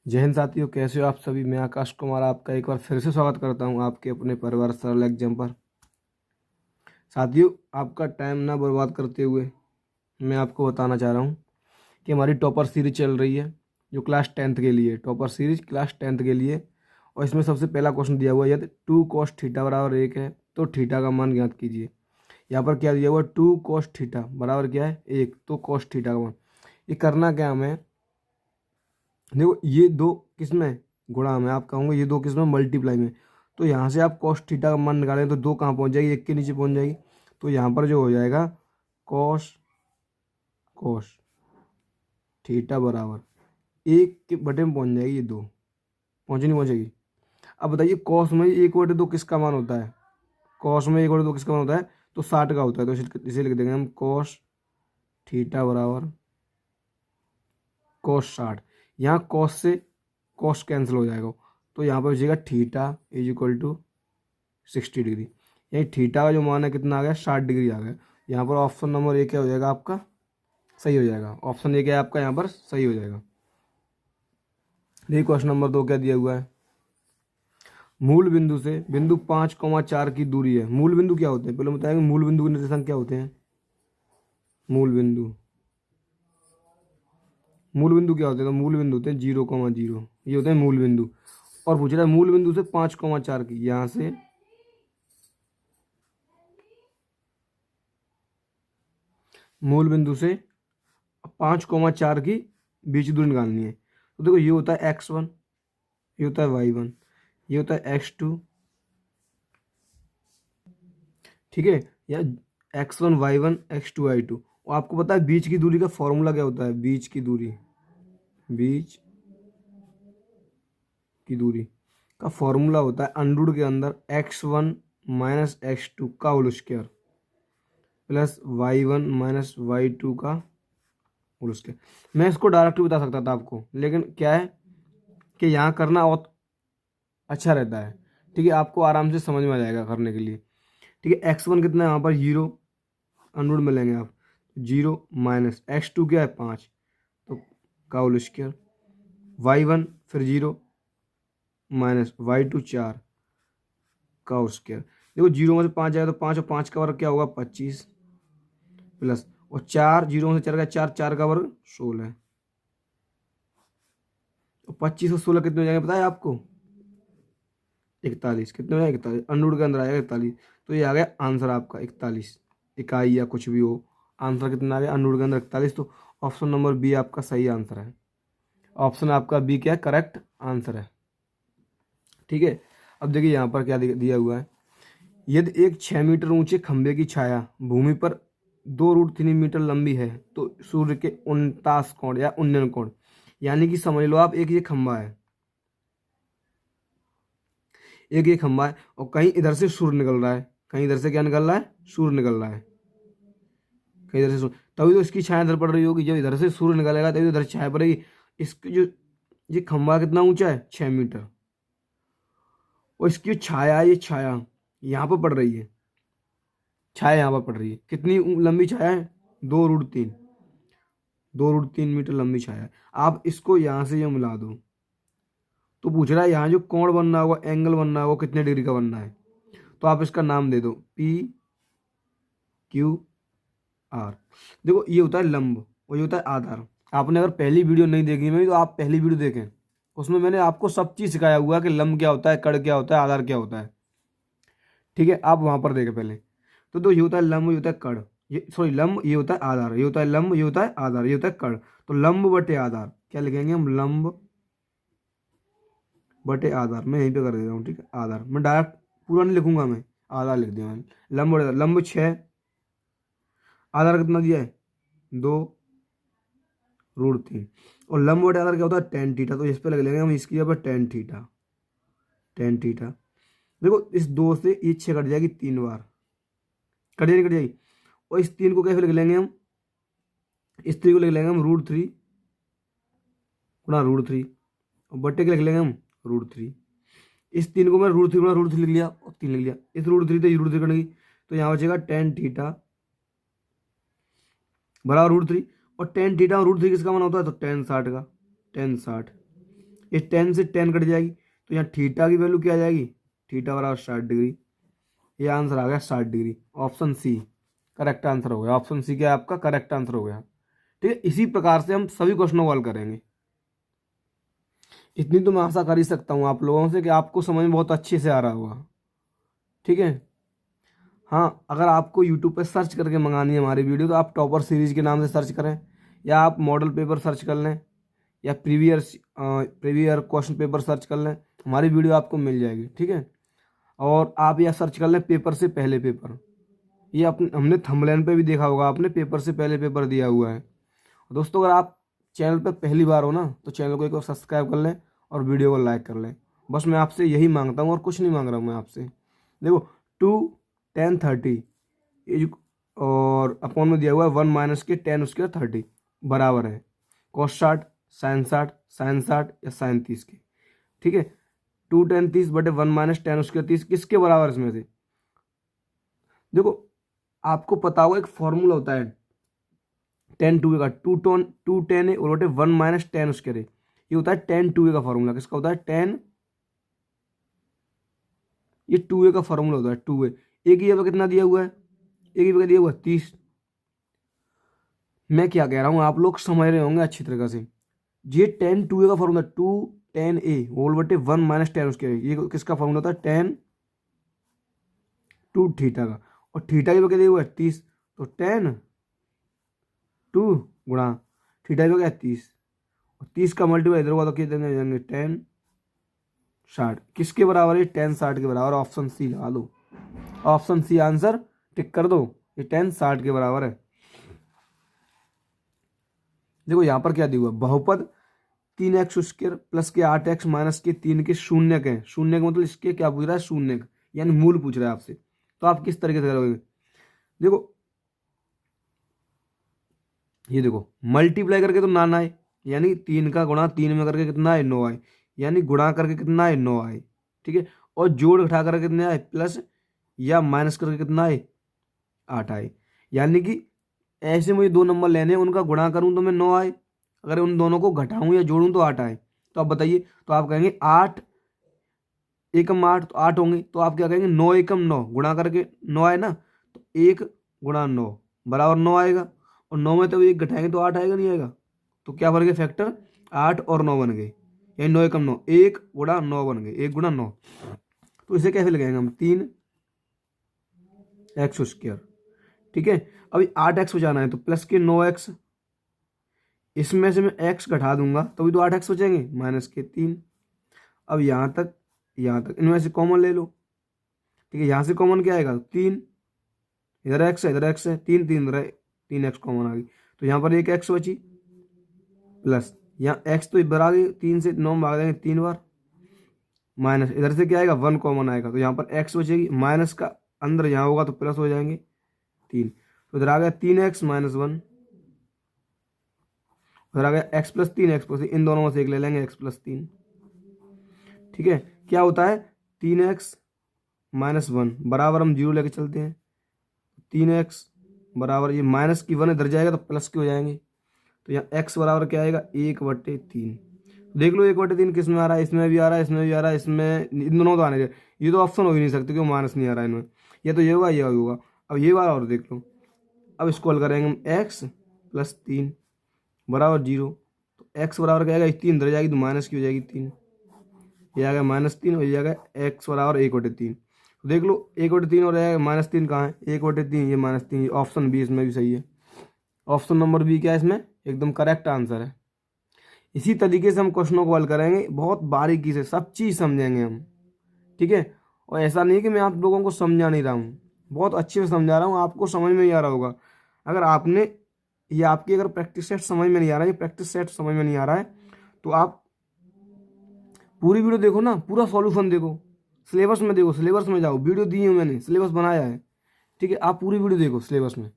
जय हिंद साथियों, कैसे हो आप सभी। मैं आकाश कुमार आपका एक बार फिर से स्वागत करता हूं आपके अपने परिवार सरल एग्जाम पर। साथियों, आपका टाइम ना बर्बाद करते हुए मैं आपको बताना चाह रहा हूं कि हमारी टॉपर सीरीज चल रही है, जो क्लास 10th के लिए टॉपर सीरीज क्लास 10th के लिए। और इसमें सबसे पहला क्वेश्चन दिया हुआ है, यदि 2 cos थीटा बराबर 1 है तो थीटा का मान ज्ञात कीजिए। यहाँ पर क्या दिया हुआ है, 2 cos थीटा बराबर क्या है 1, तो cos थीटा का मान। ये करना क्या हमें, देखो ये दो किसमें गुणा में, आप कहोगे ये दो किसमें मल्टीप्लाई में। तो यहाँ से आप कॉस थीटा का मान निकालें तो दो कहाँ पहुँच जाएगी, एक के नीचे पहुँच जाएगी। तो यहाँ पर जो हो जाएगा कॉस कॉस थीटा बराबर एक के बटे में पहुँच जाएगी, ये दो पहुँची नहीं पहुँचेगी। अब बताइए कॉस में एक बटे दो किसका मान होता है, कॉस में एक बटे दो किसका मान होता है, तो 60 का होता है। तो इसे लिख देंगे हम कॉस थीटा बराबर कॉस 60। यहाँ कॉस से कॉस कैंसिल हो जाएगा, तो यहाँ पर बचेगा theta is equal to 60 degree. यही थीटा का जो मान है कितना आ गया, 60 डिग्री आ गया। यहाँ पर ऑप्शन नंबर ए क्या हो जाएगा आपका, सही हो जाएगा। ऑप्शन ए क्या है आपका यहाँ पर सही हो जाएगा। देखिए क्वेश्चन नंबर 2 क्या दिया हुआ है, मूल बिंदु से बिंदु 5,4 की दूरी है। मूल बिंदु क्या होते हैं, पहले बताएंगे मूल बिंदु के निर्देशांक क्या होते हैं। मूल बिंदु क्या होते हैं, तो मूल बिंदु होते हैं 0,0, ये होते हैं मूल बिंदु। और पूछ रहा है मूल बिंदु से 5,4 की, यहाँ से मूल बिंदु से 5,4 की बीच दूरी निकालनी है। तो देखो ये होता है x1, ये होता है y1, ये होता है x2, ठीक है, या x1 y1 x2 y2। और आपको पता है बीच की दूरी का फॉर्मूला क्या होता है, बीच की दूरी का फॉर्मूला होता है अंडर के अंदर x1 माइनस x2 का whole square plus y1 minus y2 का होल स्क्वायर। मैं इसको डायरेक्ट बता सकता था आपको, लेकिन क्या है कि यहाँ करना और अच्छा रहता है। ठीक है, आपको आराम से समझ में आ जाएगा करने के लिए। ठीक है, x1 कितना है यहाँ पर 0, अनरूट में लेंगे आप 0 माइनस x2 क्या है 5, तो का होल स्क्वायर, y1 फिर 0 माइनस y2 4 का होल स्क्वायर। देखो 0 में से 5 जाएगा तो 5 और 5 का वर्ग क्या होगा 25, प्लस और 4 0 में से 4 का 4, 4 का वर्ग 16। तो 25 और 16 कितने हो जाएंगे पता है आपको, 41। कितने हो जाएंगे 41, अंडरूट के अंदर आएगा 41। तो ये आ गया आंसर आपका 41, इकाई या कुछ भी हो। आंसर कितना आ गया अंडरूट के अंदर 41। तो ऑप्शन नंबर बी आपका सही आंसर है। ऑप्शन आपका बी क्या है, करेक्ट आंसर है। ठीक है, अब देखिए यहाँ पर क्या दिया हुआ है, यदि एक 6 मीटर ऊंचे खंभे की छाया भूमि पर 2√3 मीटर लंबी है तो सूर्य के 49 कोण या 19 कोण, यानी कि समझ लो आप एक ये खंभा है, एक ये खंभा है और कहीं इधर से सूर्य निकल रहा है, कहीं इधर से क्या निकल रहा है, सूर्य निकल रहा है, कहीं इधर से सूर्य, तभी तो इसकी छाया इधर पड़ रही होगी। जब इधर से सूर्य निकलेगा तभी तो इधर छाया पड़ेगी। इसकी जो ये खंभा कितना ऊंचा है 6 मीटर, और इसकी जो छाया है, ये छाया यहाँ पर पड़ रही है, छाया यहाँ पर पड़ रही है। कितनी लंबी छाया है, 2√3 मीटर लंबी छाया है। आप इसको यहाँ से जो मिला दो तो पूछ रहा है यहाँ जो कोण बनना होगा, एंगल बनना होगा, कितने डिग्री का बनना है। तो आप इसका नाम दे दो PQR। देखो ये होता है लंब और ये होता है आधार। आपने अगर पहली वीडियो नहीं देखी मेरी तो आप पहली वीडियो देखें, उसमें मैंने आपको सब चीज़ सिखाया हुआ है कि लंब क्या होता है, कड़ क्या होता है, आधार क्या होता है। ठीक है, आप वहां पर देखें पहले। तो ये होता है लंब, ये होता है कड़, ये सॉरी लंब, ये होता है आधार, ये होता है लंब, ये होता है आधार, ये होता है कड़। तो लंब बटे आधार क्या लिखेंगे हम, लंब बटे आधार। मैं यहीं पे कर देता हूँ, ठीक है, आधार मैं डायरेक्ट पूरा नहीं लिखूंगा, मैं आधार लिख दिया मैंने। लंब बटे आधार, लंब 6, आधार कितना दिया है 2√3, और लंब बटे आधार क्या होता है tan थीटा। तो इस पे लग लेंगे हम इसकी जगह पर tan थीटा, tan थीटा। देखो इस 2 से ये 6 कट जाएगी 3 बार, कट जाएगी। और इस 3 को कैसे लिख लेंगे हम, इस 3 को लिख लेंगे हम √3 गुणा √3, और बट्टे के लिख लेंगे हम √3। इस 3 को मैं √3 गुणा √3 लिख लिया और 3 लिख लिया। इस √3 से √3 कटेगी तो यहाँ बचेगा tan थीटा बराबर √3। और tan थीटा और √3 किसका मान होता है, तो tan 60 का, tan 60। ये 10 से 10 कट जाएगी, तो यहाँ थीटा की वैल्यू क्या आ जाएगी, थीटा बराबर 60 डिग्री। ये आंसर आ गया 60 degree. Option C correct answer हो गया। ऑप्शन सी क्या है आपका करेक्ट आंसर हो गया। ठीक है, इसी प्रकार से हम सभी क्वेश्चनों को हल करेंगे। इतनी तो मैं आशा कर ही सकता हूँ आप लोगों से कि आपको समझ में बहुत अच्छे से आ रहा होगा। ठीक है, हाँ, अगर आपको यूट्यूब पे सर्च करके मंगानी है हमारी वीडियो तो आप टॉपर सीरीज के नाम से सर्च करें, या आप मॉडल पेपर सर्च कर लें, या प्रीवियर क्वेश्चन पेपर सर्च कर लें, हमारी वीडियो आपको मिल जाएगी। ठीक है, और आप यह सर्च कर लें पेपर से पहले पेपर। ये अपने हमने थंबनेल पे भी देखा होगा आपने, पेपर से पहले पेपर दिया हुआ है। दोस्तों, अगर आप चैनल पर पहली बार हो ना तो चैनल को एक बार सब्सक्राइब कर लें और वीडियो को लाइक कर लें। बस मैं आपसे यही मांगता हूँ और कुछ नहीं मांग रहा हूँ मैं आपसे। देखो 2 10 30 और अपॉन में दिया हुआ है 1 माइनस के 10 उसके 30 बराबर है cos 60 sin 60 sin 60 या sin 30 के। ठीक है, 2 10 30 बटे 1 माइनस 10 उसके 30 किसके बराबर इसमें से। देखो आपको पता होगा एक फॉर्मूला होता है 10 2 का, 2 10 है और बटे 1 माइनस 10 उसके रे, ये होता है 10 2 का फॉर्मूला। किसका होता है 10, ये 2 का फॉर्मूला होता है 2 एक ही जगह कितना दिया हुआ है, एक ही जगह दिया हुआ है 30। मैं क्या कह रहा हूँ आप लोग समझ रहे होंगे अच्छी तरीके से। ये 10 2 का फॉर्मूला 2 10 होल बटे 1 माइनस 10 उसके रे, ये किसका फॉर्मूला होता है 10 2 थीटा का, और थीटा की जगह दिया हुआ है 30, तो 10 2 गुणा थीटा की जगह 30, और 30 का मल्टीप्लाई इधर हुआ तो कितने जाएंगे 10 60। किसके बराबर है 10 60 के बराबर। ऑप्शन सी लगा दो, ऑप्शन सी आंसर टिक कर दो, ये 10 60 के बराबर है। देखो यहाँ पर क्या दिया हुआ बहुपद 3x स्क्वायर प्लस के 8x माइनस के 3 के शून्य के, शून्य का मतलब इसके क्या पूछ रहा है शून्य का, यानी मूल पूछ रहा है आपसे। तो आप किस तरीके से करोगे, देखो ये देखो मल्टीप्लाई करके तो ना आए, यानी 3 का गुणा 3 में करके कितना है 9 आए, यानी गुणा करके कितना है 9 आए। ठीक है, और जोड़ घटा करके कितने आए प्लस, या माइनस करके कितना आए 8 आए। यानी कि ऐसे मुझे दो नंबर लेने हैं, उनका गुणा करूं तो मैं 9 आए, अगर उन दोनों को घटाऊं या जोड़ूं तो 8 आए। तो आप बताइए, तो आप कहेंगे 8 एकम 8 तो 8 होंगे, तो आप क्या कहेंगे 9 एकम 9 गुणा करके 9 आए ना, तो 1 गुणा 9 बराबर 9 आएगा, और 9 में तो 1 घटाएंगे तो 8 आएगा नहीं आएगा। तो क्या बन गए फैक्टर 8 और 9 बन गए, यानी 9 एकम 9 1 गुणा 9 बन गए, 1 गुणा 9। तो इसे कैसे लगाएंगे हम 3x स्क्वायर। ठीक है, अभी 8x बचाना है तो प्लस के 9x, इसमें से मैं x घटा दूंगा तभी तो 8x बचेंगे माइनस के 3। अब यहाँ तक इनमें से कॉमन ले लो। ठीक है, यहाँ से कॉमन क्या आएगा 3, इधर x है इधर x है, 3 3 इधर 3x कॉमन आ गई, तो यहाँ पर एक x बची, प्लस यहाँ x तो इधर आ गई, 3 से 9 भाग देंगे 3 बार, माइनस इधर से क्या आएगा 1 कॉमन आएगा, तो यहाँ पर x बचेगी, माइनस का अंदर यहाँ होगा तो प्लस हो जाएंगे 3, तो इधर आ गया 3x माइनस 1, उधर आ गया x प्लस 3x+, इन दोनों में से एक ले लेंगे x प्लस 3। ठीक है, क्या होता है 3x माइनस 1 बराबर, हम जीरो लेके चलते हैं, 3x बराबर ये माइनस की 1 इधर जाएगा तो प्लस के हो जाएंगे, तो यहाँ x बराबर क्या आएगा 1/3। देख लो 1/3 किस में आ रहा है, इसमें भी आ रहा है, इसमें भी आ रहा है, इसमें इन दोनों तो आने चाहिए, ये तो ऑप्शन हो ही नहीं सकते क्योंकि माइनस नहीं आ रहा है इनमें, ये तो ये होगा ये होगा। अब ये वाला और देख लो, अब इसको हल करेंगे हम x प्लस 3 बराबर 0, तो x बराबर क्या आएगा 3 इधर जाएगी तो माइनस की हो जाएगी 3, ये आ गया -3 और ये आ गया x बराबर 1/3। तो देख लो 1/3 और -3 कहाँ है 1/3, ये -3, ऑप्शन बी इसमें भी सही है। ऑप्शन नंबर बी क्या है इसमें एकदम करेक्ट आंसर है। इसी तरीके से हम क्वेश्चनों को हल करेंगे, बहुत बारीकी से सब चीज़ समझेंगे हम। ठीक है, और ऐसा नहीं कि मैं आप लोगों को समझा नहीं रहा हूँ, बहुत अच्छे से समझा रहा हूँ, आपको समझ में ही आ रहा होगा। अगर आपने ये आपकी अगर प्रैक्टिस सेट समझ में नहीं आ रहा है, ये प्रैक्टिस सेट समझ में नहीं आ रहा है, तो आप पूरी वीडियो देखो ना, पूरा सॉल्यूशन देखो, सिलेबस में देखो, सिलेबस में जाओ, वीडियो दी है मैंने, सिलेबस बनाया है। ठीक है, आप पूरी वीडियो देखो, सिलेबस में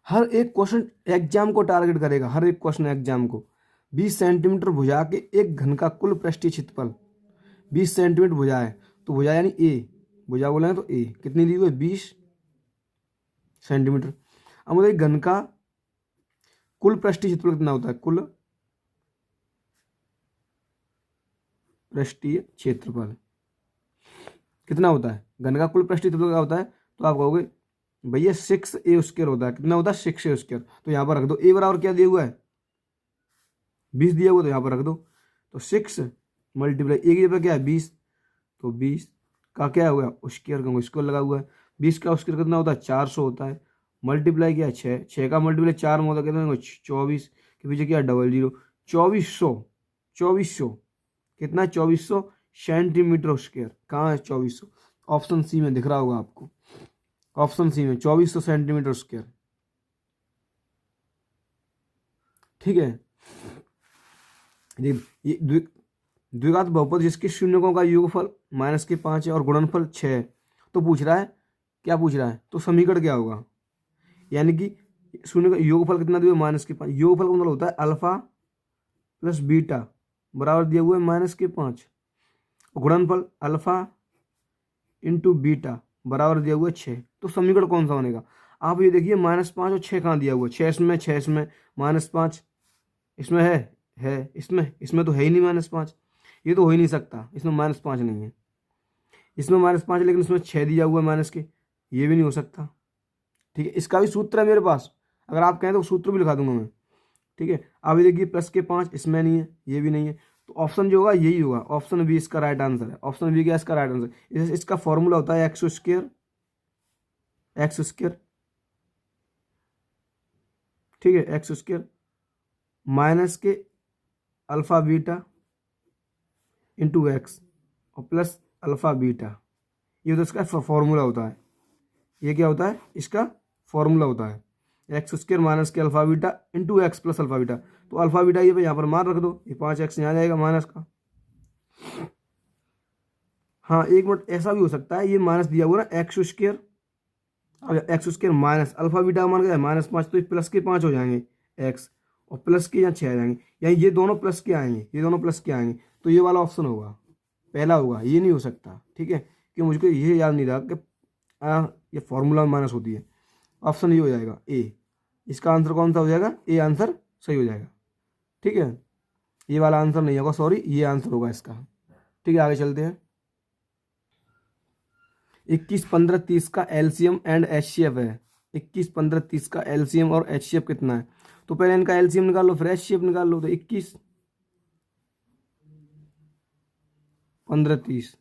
हर एक क्वेश्चन एग्जाम को टारगेट करेगा, हर एक क्वेश्चन एग्जाम को। 20 सेंटीमीटर भुजा के एक घन का कुल पृष्ठीय क्षेत्रफल 20 सेंटीमीटर भुजा है, तो भुजा यानी ए, भुजा बोले हैं तो ए कितनी दी हुई है 20 सेंटीमीटर। अब मुझे घन का कुल पृष्ठीय क्षेत्रफल कितना होता है, कुल पृष्ठीय क्षेत्रफल कितना होता है, घन का कुल पृष्ठीय क्षेत्रफल क्या होता है, तो आप कहोगे भैया 6a² होता है। कितना होता है, 6a²। तो यहाँ पर रख दो, a बराबर क्या दिया हुआ है, 20 दिया हुआ, तो यहाँ पर रख दो। तो 6 मल्टीप्लाई a की जगह क्या है 20, तो 20 का क्या हो गया स्क्वायर, का स्क्वायर लगा हुआ है। 20 का स्क्वायर कितना होता है, 400 होता है। मल्टीप्लाई क्या है 6 का मल्टीप्लाई 4 में होता है कितना, 24 के पीछे क्या 00, 2400 कितना, 2400 सेंटीमीटर स्क्वायर। कहाँ है 2400, ऑप्शन सी में दिख रहा होगा आपको, ऑप्शन सी में 2400 सेंटीमीटर स्क्वायर। ठीक है, ये द्विघात बहुपद जिसके शून्यकों का योगफल -5 है और गुणनफल 6 है, तो पूछ रहा है, क्या पूछ रहा है, तो समीकरण क्या होगा, यानी कि शून्य का योगफल कितना दिया -5, योगफल का मतलब होता है अल्फा प्लस बीटा बराबर दिया हुआ है -5, गुणनफल अल्फा इंटू बीटा बराबर दिया हुआ है 6। तो समीकरण कौन सा बनेगा, आप ये देखिए -5 और 6 कहाँ दिया हुआ है, 6 इसमें -5 इसमें है इसमें तो है ही नहीं -5, ये तो हो ही नहीं सकता, इसमें -5 नहीं है, इसमें -5 लेकिन इसमें 6 दिया हुआ है माइनस के, ये भी नहीं हो सकता। ठीक है, इसका भी सूत्र है मेरे पास, अगर आप कहें तो सूत्र भी लिखा दूंगा मैं। ठीक है, अब ये देखिए +5 इसमें नहीं है, ये भी नहीं है, तो ऑप्शन जो होगा यही होगा, ऑप्शन बी इसका राइट आंसर है। ऑप्शन बी क्या इसका राइट आंसर, इसका फॉर्मूला होता है x²। ठीक है, x² माइनस के अल्फा बीटा इंटू एक्स और प्लस अल्फा बीटा, ये तो इसका फॉर्मूला होता है। ये क्या होता है, इसका फॉर्मूला होता है x² माइनस के alpha beta into x plus alpha beta. तो अल्फा बीटा ये यहाँ पर मान रख दो, ये 5x यहाँ जाएगा माइनस का। हाँ एक मिनट, ऐसा भी हो सकता है, ये माइनस दिया हुआ ना x², अब x² माइनस अल्फा बीटा मान गया -5, तो ये प्लस के 5 हो जाएंगे x, और प्लस के यहाँ 6 आ जाएंगे, यानी ये दोनों प्लस के आएंगे, ये दोनों प्लस के आएंगे, तो ये वाला ऑप्शन होगा, पहला होगा, ये नहीं हो सकता। ठीक है, कि मुझको ये याद नहीं रहा कि ये फॉर्मूला माइनस होती है। ऑप्शन ये हो जाएगा ए, इसका आंसर कौन सा हो जाएगा, ए आंसर सही हो जाएगा। ठीक है, ये वाला आंसर नहीं होगा, सॉरी, ये आंसर होगा इसका। ठीक है, आगे चलते हैं। 21, 15, 30 का एलसीएम एंड एचसीएफ है। 21, 15, 30 का एलसीएम और एचसीएफ कितना है, तो पहले इनका एलसीएम निकाल लो फिर एचसीएफ निकाल लो। तो 21, 15, 30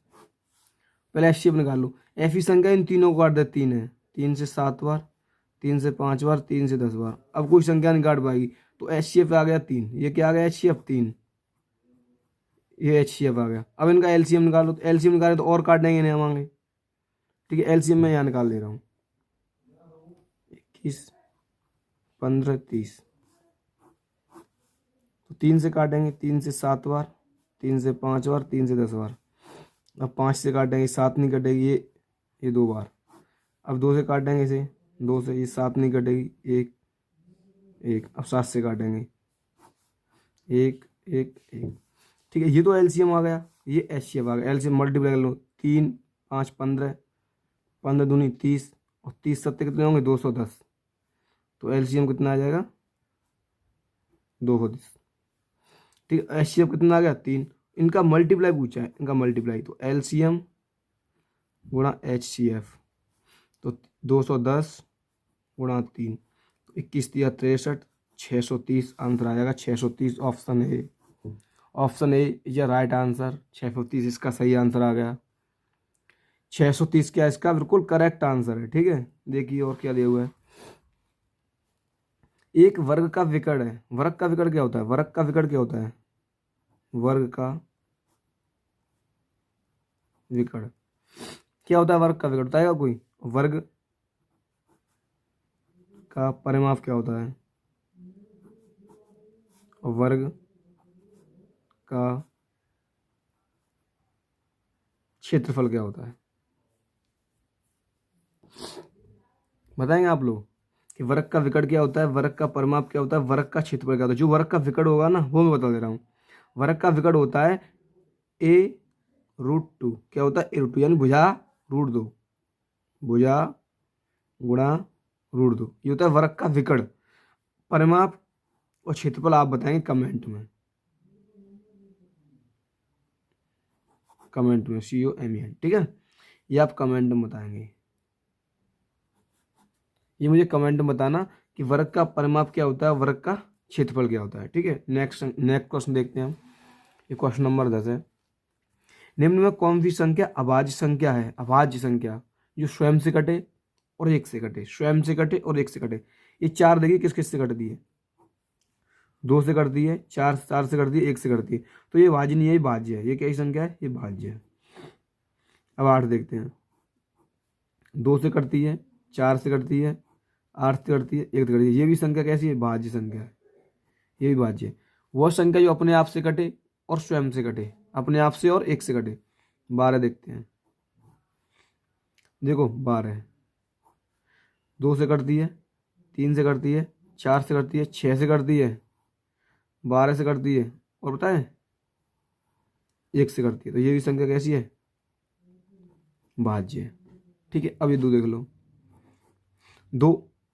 पहले एचसीएफ निकाल लो। एफ संख्या इन तीनों को काट दे, 3 है, 3 से 7 बार, 3 से 5 बार, 3 से 10 बार। अब कोई संख्या नहीं काट पाएगी, तो एचसीएफ आ गया 3, ये क्या आ गया एचसीएफ 3, ये एचसीएफ आ गया। अब इनका एलसीएम निकालो, तो एलसीएम निकाले तो और काट देंगे नहीं मांगे। ठीक है, एलसीएम मैं यहाँ निकाल दे रहा हूँ, 21, 15, 30, तो 3 से काटेंगे, 3 से 7 बार, 3 से 5 बार, 3 से 10 बार। अब 5 से काटेंगे, 7 नहीं कटेगी, ये 2 बार। अब 2 से काटेंगे इसे, 2 से ये 7 नहीं कटेगी, 1 अब 7 से काटेंगे, 1 1 1। ठीक है, ये तो एलसीएम आ गया, ये एचसीएफ आ गया। एलसीएम मल्टीप्लाई कर लो, 3 5 15, 15 दूनी 30 और 30 सत्ते कितने होंगे 210, तो एलसीएम कितना आ जाएगा 210। ठीक है, एचसीएफ कितना आ गया 3। इनका मल्टीप्लाई पूछा है, इनका मल्टीप्लाई, तो एलसीएम गुणा एचसीएफ, तो 210 गुणा 3, तो 21 दिया 63, 630 आंसर आ जाएगा 630। Option A, option A is right answer, 630 इसका सही आंसर आ गया। 630 क्या इसका बिल्कुल करेक्ट आंसर है। ठीक है, देखिए और क्या दिया हुआ है। एक वर्ग का विकर्ण है, वर्ग का विकर्ण क्या होता है, वर्ग का विकर्ण क्या होता है, वर्ग का विकर्ण क्या होता है, वर्ग का विकर्ण बताएगा कोई, वर्ग का परिमाप क्या होता है, वर्ग का क्षेत्रफल क्या होता है, बताएंगे आप लोग कि वर्ग का विकर्ण क्या होता है, वर्ग का परिमाप क्या होता है, वर्ग का क्षेत्रफल क्या होता है। जो वर्ग का विकर्ण होगा ना वो मैं बता दे रहा हूँ। वर्ग का विकर्ण होता है a√2, क्या होता है a√2, यानी भुजा √2, भुजा गुणा √2, ये होता है वर्ग का विकर्ण। परिमाप और क्षेत्रफल आप बताएंगे कमेंट में। कमेंट में, COMEN, ठीक है। ये आप कमेंट में बताएंगे, ये मुझे कमेंट में बताना कि वर्ग का परिमाप क्या होता है, वर्ग का क्षेत्रफल क्या होता है, ठीक है। नेक्स्ट क्वेश्चन देखते हैं हम। ये क्वेश्चन नंबर 10 है। निम्न में कौन सी संख्या अभाज्य संख्या है, अभाज्य संख्या जो स्वयं से कटे और एक से कटे, स्वयं से कटे और एक से कटे। ये चार देखिए किस किस से कटती है, 2 से कटती है, 4 से कटती है, 1 से कटती है। तो ये भाज्य नहीं है, ये भाज्य है। ये कैसी संख्या है, ये भाज्य है। अब 8 देखते हैं। 2 से कटती है, 4 से कटती है, 8 से कटती है, 1 से कटती है। ये भी संख्या कैसी है, भाज्य संख्या है, ये भी भाज्य है। वह संख्या जो अपने आप से कटे और स्वयं से कटे, अपने आप से और एक से कटे। 12 देखते हैं, देखो 12 2 से कटती है, 3 से कटती है, 4 से कटती है, 6 से कटती है, 12 से कटती है, और बताएं 1 से कटती है। तो ये भी संख्या कैसी है, भाज्य है, ठीक है। अब ये 2 देख लो,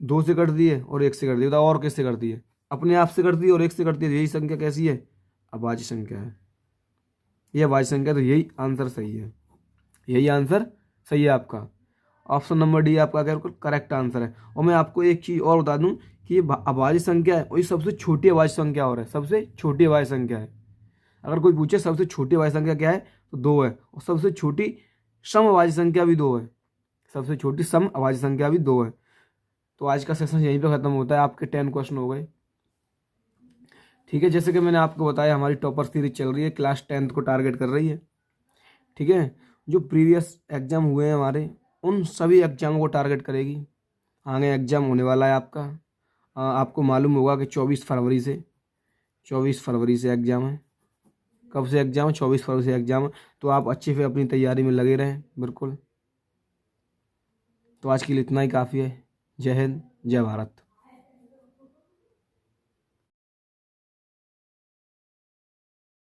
2 से कटती है और 1 से कटती है। बताओ और किससे करती है, अपने आप से करती है और 1 से करती है। यही संख्या कैसी है, अभाज्य संख्या है, ये अभाज्य संख्या। तो यही आंसर सही है, यही आंसर सही है आपका। ऑप्शन नंबर डी आपका क्या करेक्ट आंसर है। और मैं आपको एक चीज़ और बता दूं कि ये अभाज्य संख्या है और ये सबसे छोटी अभाज्य संख्या और है, सबसे छोटी अभाज्य संख्या है। अगर कोई पूछे सबसे छोटी अभाज्य संख्या क्या है तो 2 है, और सबसे छोटी सम अभाज्य संख्या भी 2 है, सबसे छोटी सम अभाज्य संख्या भी 2 है। तो आज का सेशन यहीं पे ख़त्म होता है, आपके 10 क्वेश्चन हो गए, ठीक है। जैसे कि मैंने आपको बताया हमारी टॉपर सीरीज चल रही है, क्लास 10th को टारगेट कर रही है, ठीक है। जो प्रीवियस एग्जाम हुए हैं हमारे, उन सभी एग्जामों को टारगेट करेगी। आगे एग्ज़ाम होने वाला है आपका, आपको मालूम होगा कि 24 फरवरी से एग्ज़ाम है। कब से एग्ज़ाम है, 24 फरवरी से एग्ज़ाम है। तो आप अच्छे से अपनी तैयारी में लगे रहें, बिल्कुल। तो आज के लिए इतना ही काफ़ी है। जय हिंद, जय भारत।